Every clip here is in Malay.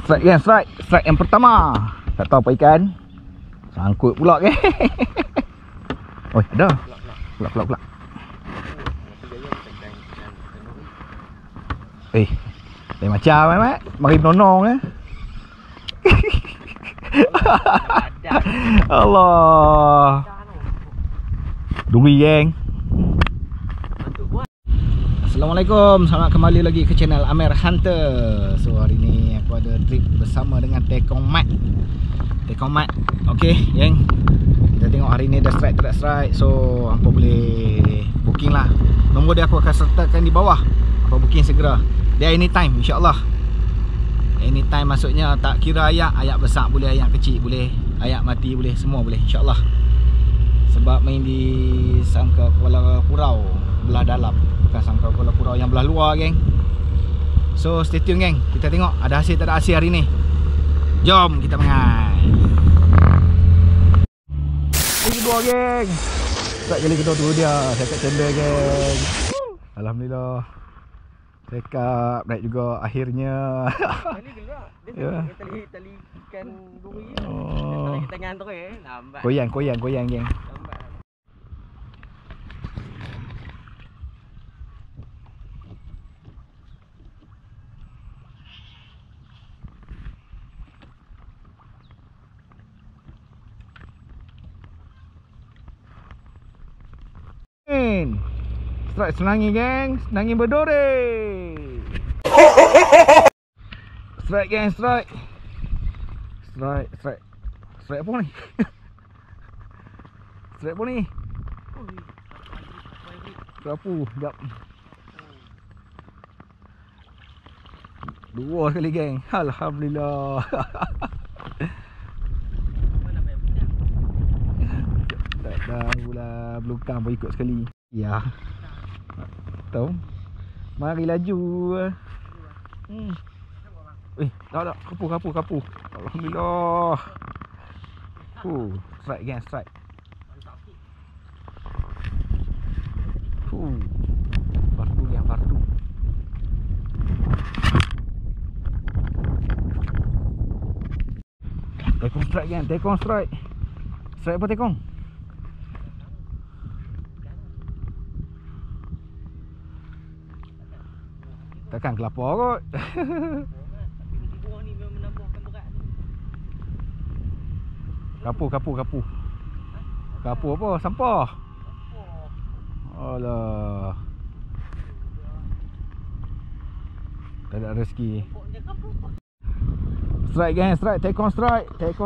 Strike kan, strike. Strike yang pertama. Tak tahu apa ikan. Sangkut pula ke. Oi, ada. Pula. Lain macam Mat. Mari menonong Allah. Duri geng. Assalamualaikum, selamat kembali lagi ke channel Amer Hunter. So hari ni aku ada trip bersama dengan Tekong Mat. Okay geng, kita tengok hari ni dah strike tak strike. So hampa boleh booking lah. Nombor dia aku akan sertakan di bawah. Hampa booking segera. Dia anytime insyaAllah. Anytime maksudnya tak kira ayak besar boleh, ayak kecil boleh, ayak mati boleh, semua boleh insyaAllah. Sebab main di Sangka Kuala Kurau belah dalam, bukan Sangka Kuala Kurau yang belah luar geng. So stay tune geng, kita tengok ada hasil tak ada hasil hari ni. Jom kita mengai. Lagi kedua geng. Tak kali kedua tu dia, saya kat cendol geng. Alhamdulillah. Rekap naik juga akhirnya. Tali gelak. Dia tali ikan duri. Oh. Tarik tangan tu lambat. Goyang geng. Lambat. Strike senangi geng, senangi berdore. Strike geng, strike. Strike apa ni? Strike apa ni? Kerapu, sekejap. Dua sekali geng, alhamdulillah. Tak tahulah, belukang pun ikut sekali. Ya. Tahu. Mari laju. Tak. Kapu. Alhamdulillah. Strike again, strike. Fardu. Tekong strike again, tekong strike. Strike apa tekong? Takkan kelapa kot. Kapu. Kapu apa? Sampah. Alah. Tak ada rezeki. Strike geng, strike. Tekong strike. Okay,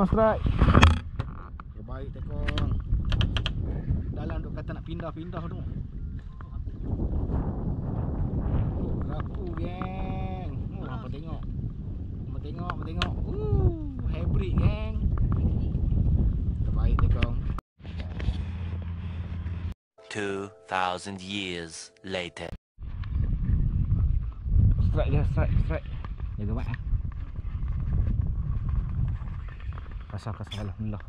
baik tekong. Dalam duk kata nak pindah tu. Rapu geng. Hampa tengok. Hybrid geng. Terbaik tekong. 2,000 years later. Strike. Jaga mat ah. Kasar alhamdulillah.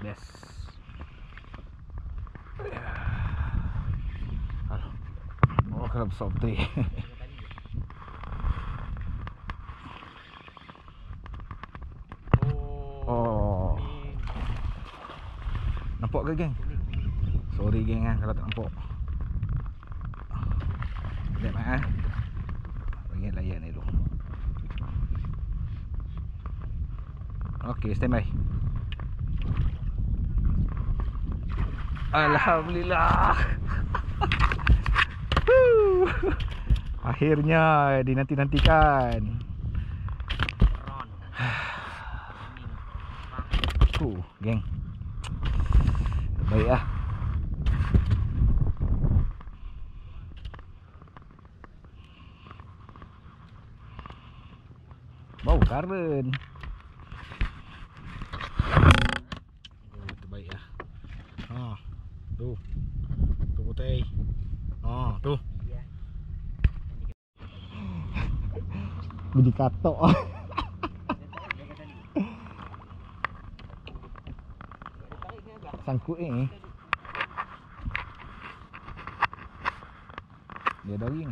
Best. Oh, kalau besar betul. Oh. Nampak ke geng? Sorry geng kalau tak nampak. Sekejap mat bagi layan ni dulu. Okey, stand by. Alhamdulillah. Akhirnya dinanti-nantikan. Geng. Terbaik lah. Bau karen. Terbaik lah. Tu putih. Tu. Biji katok. Sangkut ni. Dia ada ring.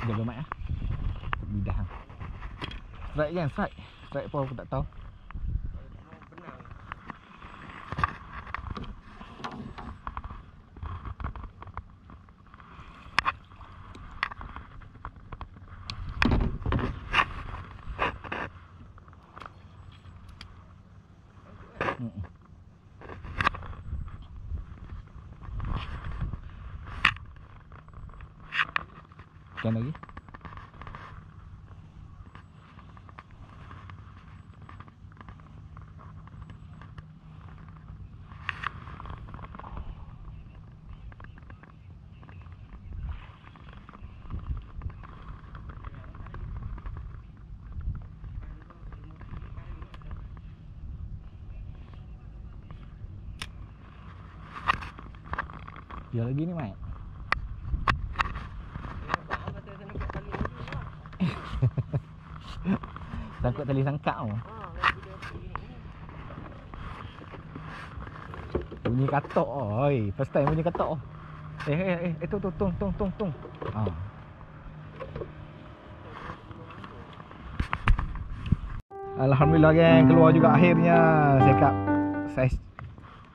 Jaga mic lah. Bidah hang. Strike kan, strike. Strike apa aku tak tahu. Benang. Kan lagi. Dia lagi ni, Mat. Takut tali sangkak tau. Bunyi katok oi. First time bunyi katok. Tu tung. Alhamdulillah geng, keluar juga akhirnya. Sekap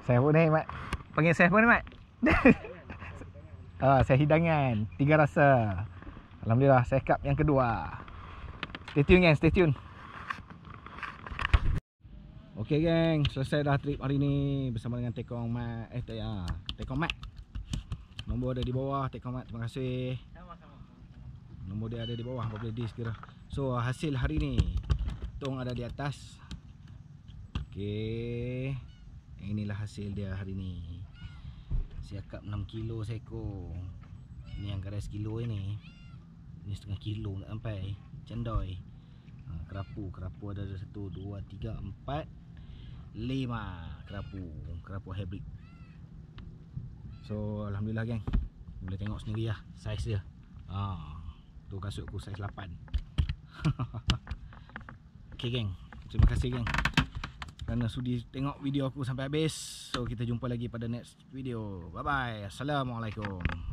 saya pun ni, Mat. Panggil saya pun ni, Mat. Saya hidangan 3 rasa. Alhamdulillah, sekap yang kedua. Stay tune geng, stay tune. Okey geng, selesai dah trip hari ni bersama dengan Tekong Mat. Tekong Mat. Nombor ada di bawah, Tekong Mat, terima kasih. Sama-sama. Nombor dia ada di bawah, apa boleh di sekira. So hasil hari ni tong ada di atas. Okey. Inilah hasil dia hari ni. Siakap 6 kilo seekor. Ni yang garis kilo ni. Ni setengah kilo nak sampai. Cendoi. Kerapu ada 1, 2, 3, 4, 5 kerapu hybrid. So alhamdulillah geng. Boleh tengok sendiri lah saiz dia. Tu kasut aku saiz 8. Okay geng, terima kasih geng kerana sudi tengok video aku sampai habis. So kita jumpa lagi pada next video. Bye bye. Assalamualaikum.